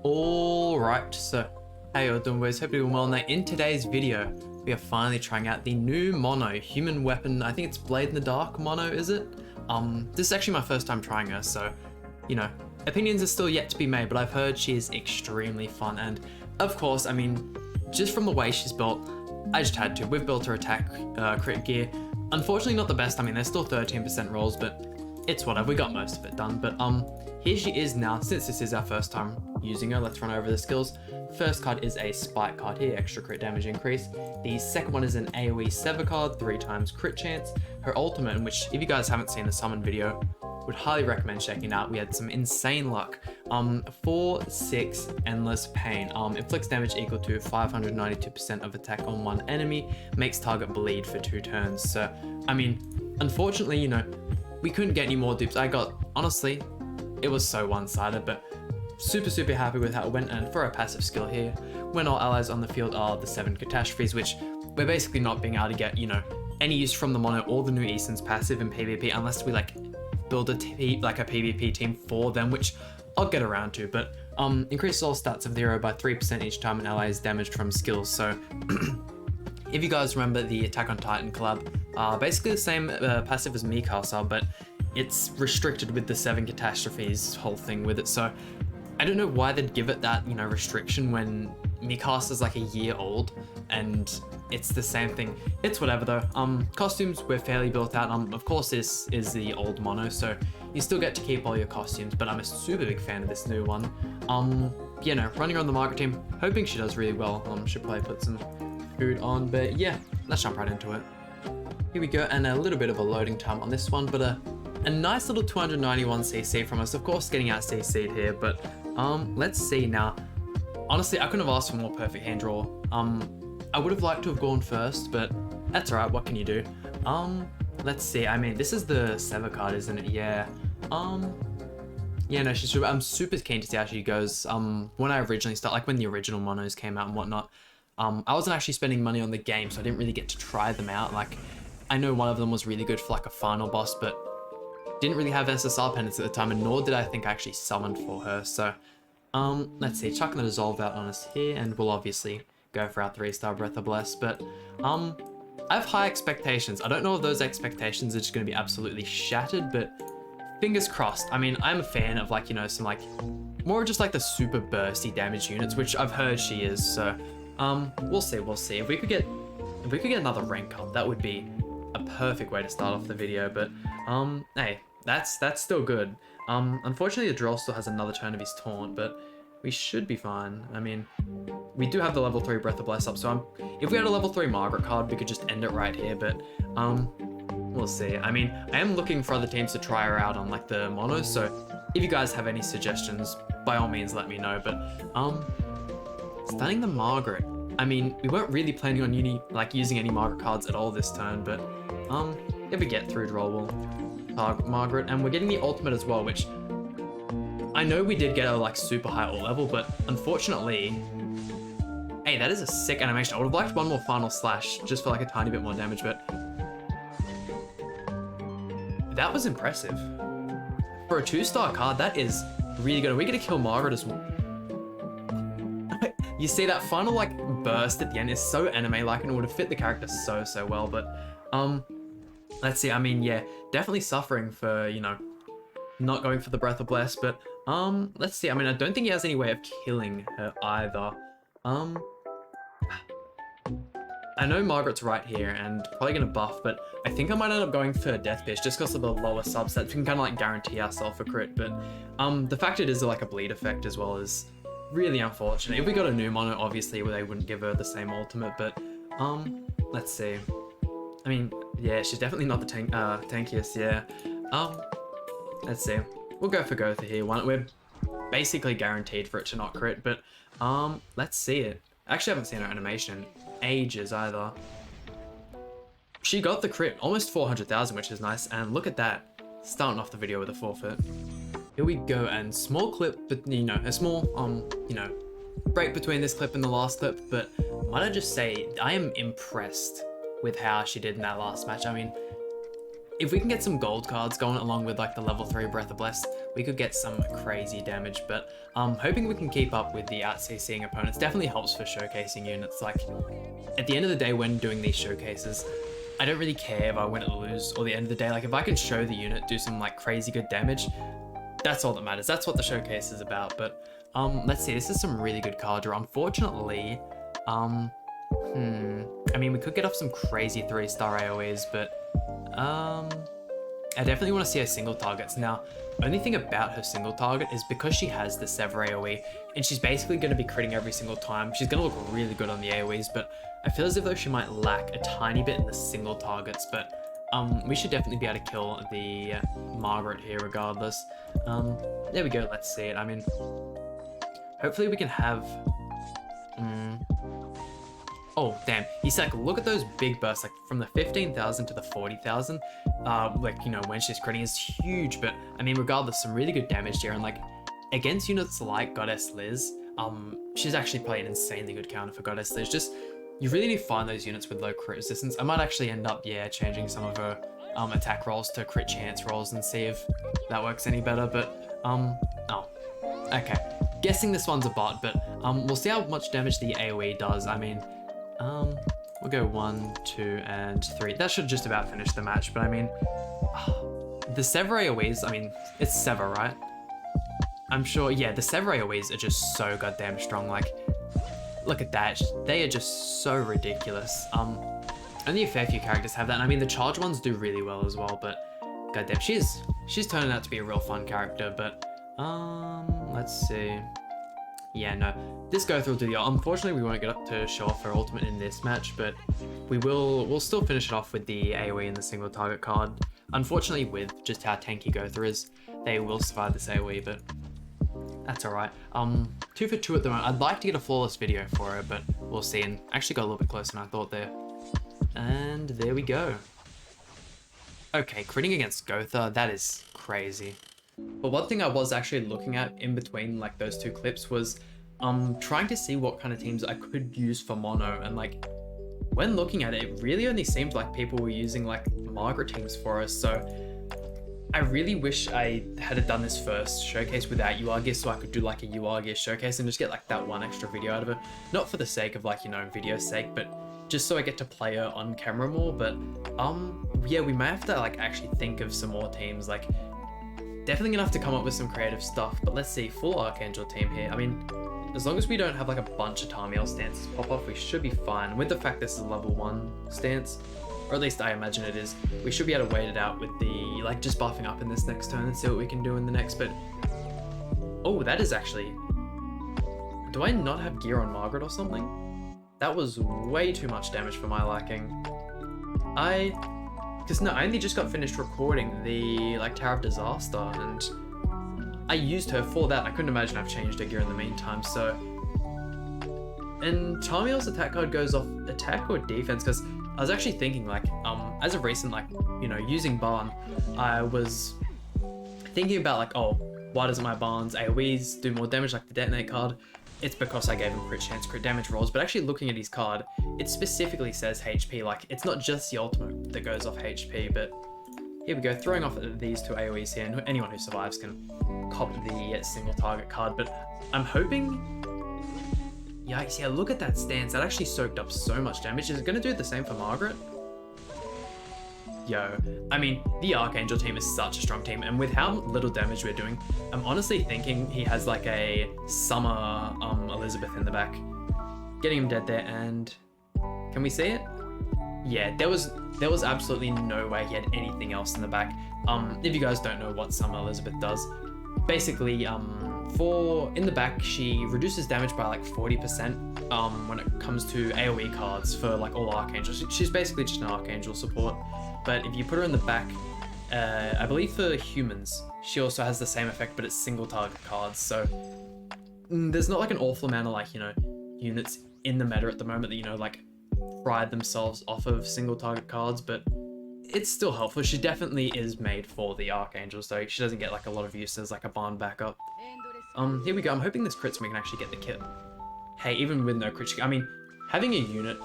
Alright, so how you all doing, boys? Hope you're doing well. Now in today's video, we are finally trying out the new mono human weapon. I think it's Blade in the Dark mono, is it? This is actually my first time trying her, so you know, opinions are still yet to be made, but I've heard she is extremely fun. And of course, I mean, just from the way she's built, I just had to. We've built her attack crit gear. Unfortunately not the best. I mean, there's still 13% rolls, but it's whatever, we got most of it done. But here she is now. Since this is our first time using her, let's run over the skills. First card is a spike card here, extra crit damage increase. The second one is an AoE sever card, 3 times crit chance. Her ultimate, in which if you guys haven't seen the summon video, would highly recommend checking out. We had some insane luck. 4/6 endless pain. Inflicts damage equal to 592% of attack on one enemy, makes target bleed for 2 turns. So I mean, unfortunately, you know, we couldn't get any more dupes. Honestly, it was so one-sided, but super happy with how it went. And for our passive skill here, when all allies on the field are the 7 catastrophes, which we're basically not being able to get, you know, any use from the mono or the new Eason's passive in PvP unless we like build a PvP team for them, which I'll get around to. But increases all stats of the hero by 3% each time an ally is damaged from skills. So if you guys remember the Attack on Titan collab, basically the same passive as Mikasa, but it's restricted with the 7 catastrophes whole thing with it. So I don't know why they'd give it that, you know, restriction when Mikasa's like a year old and it's the same thing. It's whatever though. Costumes we're fairly built out. Of course this is the old mono, so you still get to keep all your costumes, but I'm a super big fan of this new one. You know, running on the Margaret team, hoping she does really well. Should probably put some food on, but yeah, let's jump right into it. Here we go, and a little bit of a loading time on this one, but a nice little 291 CC from us. Of course, getting out CC'd here, but let's see now. Honestly, I couldn't have asked for more perfect hand draw. I would have liked to have gone first, but that's alright, what can you do? Let's see, I mean, this is the Sever card, isn't it? Yeah. Yeah, no, I'm super keen to see how she goes. When I originally started, like when the original monos came out and whatnot, I wasn't actually spending money on the game, so I didn't really get to try them out. Like, I know one of them was really good for like a final boss, but didn't really have SSR pendants at the time, and nor did I think I actually summoned for her. So, let's see, chucking the Dissolve out on us here, and we'll obviously go for our 3-star Breath of Bless, but I have high expectations. I don't know if those expectations are just going to be absolutely shattered, but fingers crossed. I mean, I'm a fan of like, you know, some like more just like the super bursty damage units, which I've heard she is. So we'll see. If we could get another rank up, that would be a perfect way to start off the video. But hey, that's still good. Unfortunately the Droll still has another turn of his taunt, but we should be fine. I mean, we do have the level 3 Breath of Bless up, so if we had a level 3 Margaret card, we could just end it right here, but we'll see. I mean, I am looking for other teams to try her out on like the monos, so if you guys have any suggestions, by all means let me know. But stunning the Margaret. I mean, we weren't really planning on using any Margaret cards at all this turn, but if we get through Droll, we'll target Margaret, and we're getting the ultimate as well, which I know we did get a like super high ult level, but unfortunately, hey, that is a sick animation. I would have liked one more final slash just for like a tiny bit more damage, but that was impressive. For a 2-star card, that is really good. Are we gonna kill Margaret as well? You see that final like burst at the end is so anime-like and it would have fit the character so well, but let's see. I mean, yeah, definitely suffering for, you know, not going for the Breath of Bless, but let's see. I mean, I don't think he has any way of killing her either. I know Margaret's right here and probably gonna buff, but I think I might end up going for Death Bitch just because of the lower subsets. We can kind of like guarantee ourselves a crit, but the fact it is like a bleed effect as well is really unfortunate. If we got a new mono, obviously they wouldn't give her the same ultimate, but let's see. I mean, yeah, she's definitely not the tankiest, yeah. Let's see. We'll go for Gotha here. We're basically guaranteed for it to not crit, but let's see it. I actually haven't seen her animation in ages either. She got the crit, almost 400,000, which is nice, and look at that. Starting off the video with a forfeit. Here we go, and small clip, but you know, a small, you know, break between this clip and the last clip, but might I just say, I am impressed with how she did in that last match. I mean, if we can get some gold cards going along with like the level 3 Breath of Bless, we could get some crazy damage, but hoping we can keep up with the out CCing opponents. Definitely helps for showcasing units. Like, at the end of the day when doing these showcases, I don't really care if I win or lose, or the end of the day, like if I can show the unit do some like crazy good damage, that's all that matters. That's what the showcase is about. But let's see, this is some really good card draw. Unfortunately, I mean, we could get off some crazy 3-star AoEs, but I definitely want to see her single targets. Now, only thing about her single target is because she has the Sever AoE, and she's basically going to be critting every single time, she's going to look really good on the AoEs, but I feel as if though she might lack a tiny bit in the single targets, but we should definitely be able to kill the Margaret here regardless. There we go, let's see it. I mean, hopefully we can have... Oh, damn. He's like, look at those big bursts, like from the 15,000 to the 40,000. Like, you know, when she's critting is huge, but I mean, regardless, some really good damage here. And like, against units like Goddess Liz, she's actually playing an insanely good counter for Goddess Liz. Just, you really need to find those units with low crit resistance. I might actually end up, yeah, changing some of her attack rolls to crit chance rolls and see if that works any better, but, oh, okay. Guessing this one's a bot, but we'll see how much damage the AoE does. I mean, we'll go 1, 2, and 3. That should just about finish the match, but I mean, the Sever AoEs, I mean, it's Sever, right? I'm sure, yeah, the Sever AoEs are just so goddamn strong. Like, look at that. They are just so ridiculous. Only a fair few characters have that, and I mean, the charge ones do really well as well, but goddamn, she's turning out to be a real fun character, but, let's see. Yeah, no, this go through will do the... Unfortunately, we won't get up to show off her ultimate in this match, but we'll still finish it off with the AoE and the single target card. Unfortunately, with just how tanky go through is, they will survive this AoE, but that's alright. 2 for 2 at the moment. I'd like to get a flawless video for her, but we'll see, and actually got a little bit closer than I thought there. And there we go. Okay, critting against Gotha, that is crazy. But one thing I was actually looking at in between like those two clips was trying to see what kind of teams I could use for mono, and like when looking at it, it really only seemed like people were using like Margaret teams for us, so I really wish I had done this first showcase without Uargis so I could do like a Uargis showcase and just get like that one extra video out of it. Not for the sake of like, you know, video's sake, but just so I get to play her on camera more. But yeah, we may have to like actually think of some more teams. Like, definitely gonna have to come up with some creative stuff, but let's see, full Archangel team here. I mean, as long as we don't have like a bunch of Tarmiel stances pop off, we should be fine. With the fact this is a level 1 stance, or at least I imagine it is, we should be able to wait it out with the, like, just buffing up in this next turn and see what we can do in the next, but... Oh, that is actually... Do I not have gear on Margaret or something? That was way too much damage for my liking. Because no, I only just got finished recording the like Tower of Disaster, and I used her for that. I couldn't imagine I've changed her gear in the meantime, so... And Tarmiel's attack card goes off attack or defense, because I was actually thinking like, as of recent, like, you know, using Barn, I was thinking about like, oh, why doesn't my Barn's AoEs do more damage like the Detonate card? It's because I gave him crit chance, crit damage rolls, but actually looking at his card, it specifically says HP, like it's not just the ultimate that goes off HP, but here we go, throwing off these two AoEs here, and anyone who survives can cop the single target card, but I'm hoping... Yikes, yeah, look at that stance, that actually soaked up so much damage. Is it gonna do the same for Margaret? Yo, I mean, the Archangel team is such a strong team, and with how little damage we're doing, I'm honestly thinking he has like a Summer Elizabeth in the back. Getting him dead there, and can we see it? Yeah, there was absolutely no way he had anything else in the back. If you guys don't know what Summer Elizabeth does, basically, in the back, she reduces damage by like 40% when it comes to AoE cards for like all Archangels. She's basically just an Archangel support. But if you put her in the back, I believe for humans, she also has the same effect, but it's single target cards. So there's not like an awful amount of like, you know, units in the meta at the moment that, you know, like pride themselves off of single target cards, but it's still helpful. She definitely is made for the Archangel, so she doesn't get like a lot of use as like a barn backup. Here we go. I'm hoping this crits so we can actually get the kit. Hey, even with no crit, I mean, having a unit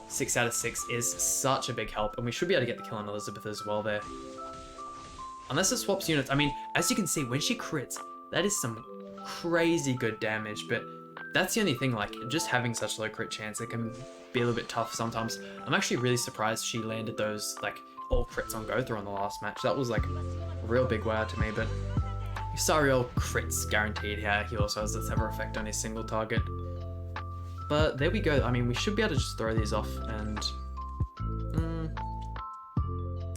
6 out of 6 is such a big help, and we should be able to get the kill on Elizabeth as well there. Unless it swaps units. I mean, as you can see, when she crits, that is some crazy good damage, but that's the only thing, like, just having such low crit chance, it can be a little bit tough sometimes. I'm actually really surprised she landed those, like, all crits on Gotha on the last match. That was, like, a real big wow to me, but Sariel crits guaranteed here. He also has the Tether effect on his single target. But there we go. I mean, we should be able to just throw these off, and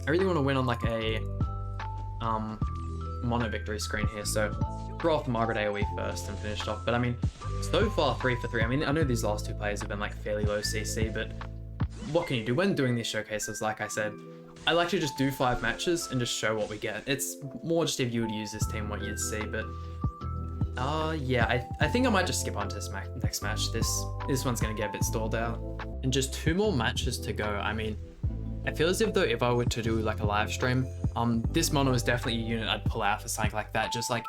I really want to win on, like, a mono victory screen here, so throw off the Margaret AoE first and finish it off. But I mean, so far 3 for 3. I mean, I know these last two players have been like fairly low CC, but what can you do when doing these showcases? Like I said, I like to just do 5 matches and just show what we get. It's more just if you would use this team, what you'd see. But yeah, I think I might just skip on to this next match. This one's gonna get a bit stalled out. And just 2 more matches to go. I mean, I feel as if though if I were to do like a live stream, this mono is definitely a unit I'd pull out for something like that. Just like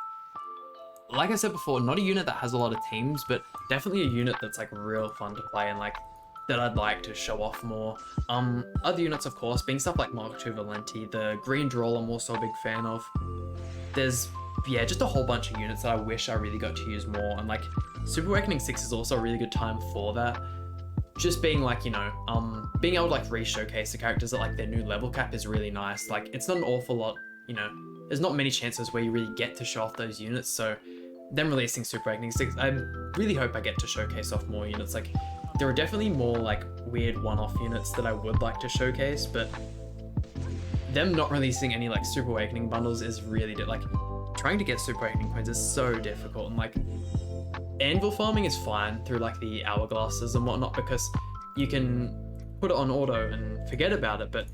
I said before, not a unit that has a lot of teams, but definitely a unit that's like real fun to play and like that I'd like to show off more. Other units, of course, being stuff like Mark II Valenti, the Green Droll I'm also a big fan of. There's, yeah, just a whole bunch of units that I wish I really got to use more, and like Super Awakening 6 is also a really good time for that. Just being like, you know, being able to like re-showcase the characters at like their new level cap is really nice. Like, it's not an awful lot, you know, there's not many chances where you really get to show off those units, so them releasing Super Awakening 6, I really hope I get to showcase off more units. Like, there are definitely more like weird one-off units that I would like to showcase, but them not releasing any like Super Awakening bundles is really like trying to get Super Awakening coins is so difficult, and like anvil farming is fine through like the hourglasses and whatnot because you can put it on auto and forget about it, but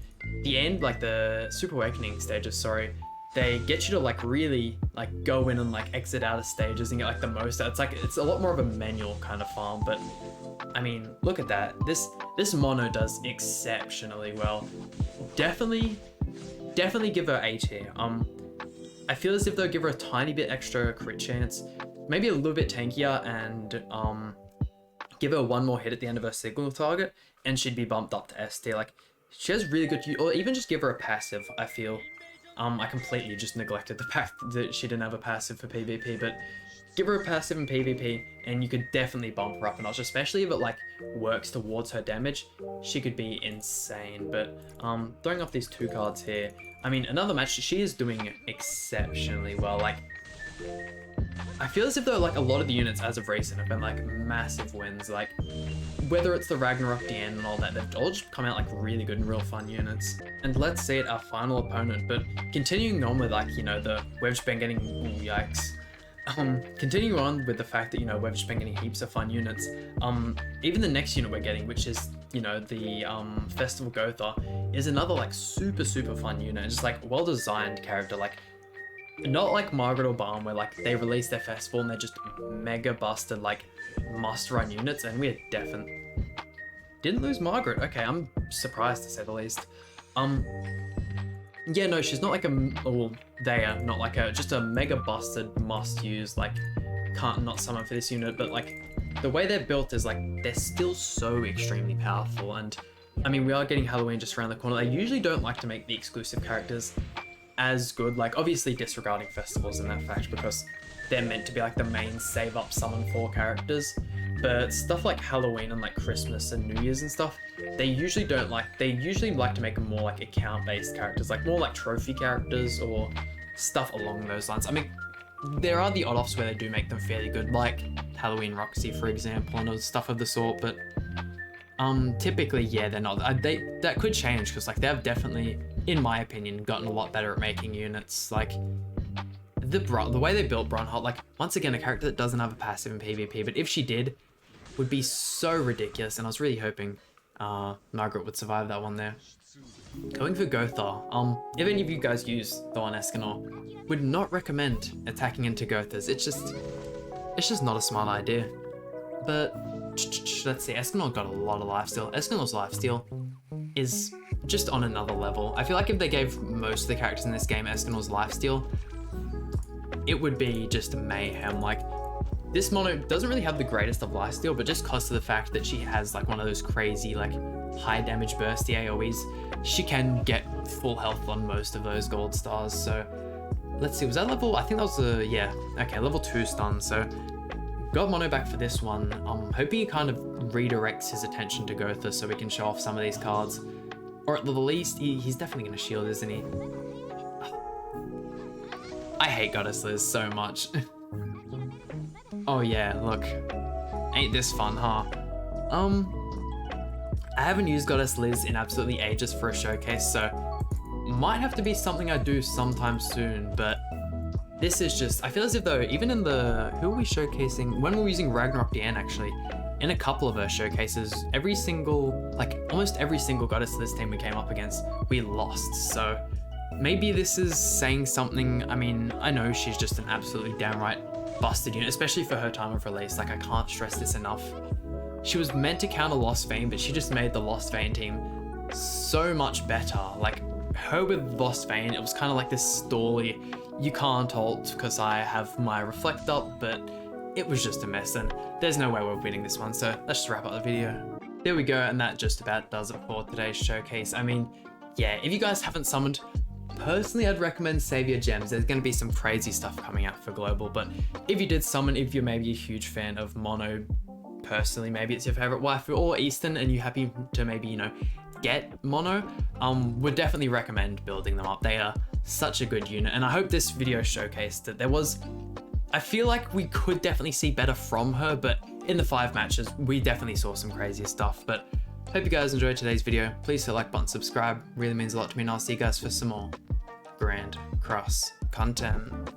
the end, like the Super Awakening stages, sorry, they get you to like really like go in and like exit out of stages and get like the most out. It's like, it's a lot more of a manual kind of farm, but I mean, look at that. This mono does exceptionally well. Definitely give her A tier. I feel as if they'll give her a tiny bit extra crit chance, maybe a little bit tankier, and give her 1 more hit at the end of her signal target, and she'd be bumped up to S tier. Like, she has really good, or even just give her a passive, I feel. I completely just neglected the fact that she didn't have a passive for PvP, but give her a passive in PvP and you could definitely bump her up a notch, especially if it like works towards her damage. She could be insane. But throwing off these 2 cards here, I mean, another match, she is doing exceptionally well. Like, I feel as if though like a lot of the units as of recent have been like massive wins, like whether it's the Ragnarok DN and all that, they've all just come out like really good and real fun units. And let's see it, our final opponent. But continuing on with like, you know, we've just been getting, ooh, yikes. Continuing on with the fact that, you know, we've just been getting heaps of fun units. Even the next unit we're getting, which is, you know, the Festival Gotha, is another like super fun unit. Just like well designed character, like not like Margaret or Balm where like they release their festival and they're just mega busted like must run units, and we're definitely didn't lose Margaret. Okay, I'm surprised to say the least. Yeah, no, she's not like they are not like just a mega busted must use, like can't not summon for this unit, but like the way they're built is like they're still so extremely powerful. And I mean, we are getting Halloween just around the corner. I usually don't like to make the exclusive characters as good, like obviously disregarding festivals in that fact because they're meant to be like the main save up summon for characters, but stuff like Halloween and like Christmas and New Year's and stuff, they usually like to make them more like account based characters, like more like trophy characters or stuff along those lines. I mean, there are the odd-offs where they do make them fairly good, like Halloween Roxy for example and stuff of the sort, but typically, yeah, they're not. That could change because like they've definitely, in my opinion, gotten a lot better at making units. Like the way they built Brunholt, like once again, a character that doesn't have a passive in PvP, but if she did, would be so ridiculous. And I was really hoping Margaret would survive that one there. Going for Gotha, if any of you guys use Thorn Escanor, would not recommend attacking into Gothas. It's just not a smart idea. But let's see, Escanor got a lot of lifesteal. Escanor's lifesteal is just on another level. I feel like if they gave most of the characters in this game Escanor's lifesteal, it would be just mayhem. Like, this mono doesn't really have the greatest of lifesteal, but just because of the fact that she has like one of those crazy like high damage bursty AoEs, she can get full health on most of those gold stars. So let's see, was that level? I think that was a, yeah, okay, level 2 stun. So got Mono back for this one. I'm hoping he kind of redirects his attention to Gotha so we can show off some of these cards. Or at the least, he's definitely going to shield, isn't he? I hate Goddess Liz so much. Oh yeah, look. Ain't this fun, huh? I haven't used Goddess Liz in absolutely ages for a showcase, so might have to be something I do sometime soon, but this is just, I feel as if though, even in the, who are we showcasing? When we're using Ragnarok Diane actually, in a couple of her showcases, every single, like almost every single Goddess Liz team we came up against, we lost. So maybe this is saying something. I mean, I know she's just an absolutely downright busted unit, especially for her time of release. Like, I can't stress this enough. She was meant to counter Lost Vein, but she just made the Lost Vein team so much better. Like, her with Lost Vein, it was kind of like this stally, you can't ult because I have my Reflect up, but it was just a mess, and there's no way we're winning this one, so let's just wrap up the video. There we go, and that just about does it for today's showcase. I mean, yeah, if you guys haven't summoned, personally I'd recommend Savior Gems. There's going to be some crazy stuff coming out for Global, but if you did summon, if you're maybe a huge fan of Mono, personally, maybe it's your favorite waifu, or Eastern, and you're happy to maybe, you know, get Mono, would definitely recommend building them up. They are such a good unit, and I hope this video showcased that there was, I feel like we could definitely see better from her, but in the 5 matches, we definitely saw some crazy stuff. But hope you guys enjoyed today's video. Please hit the like button, subscribe, really means a lot to me, and I'll see you guys for some more Grand Cross content.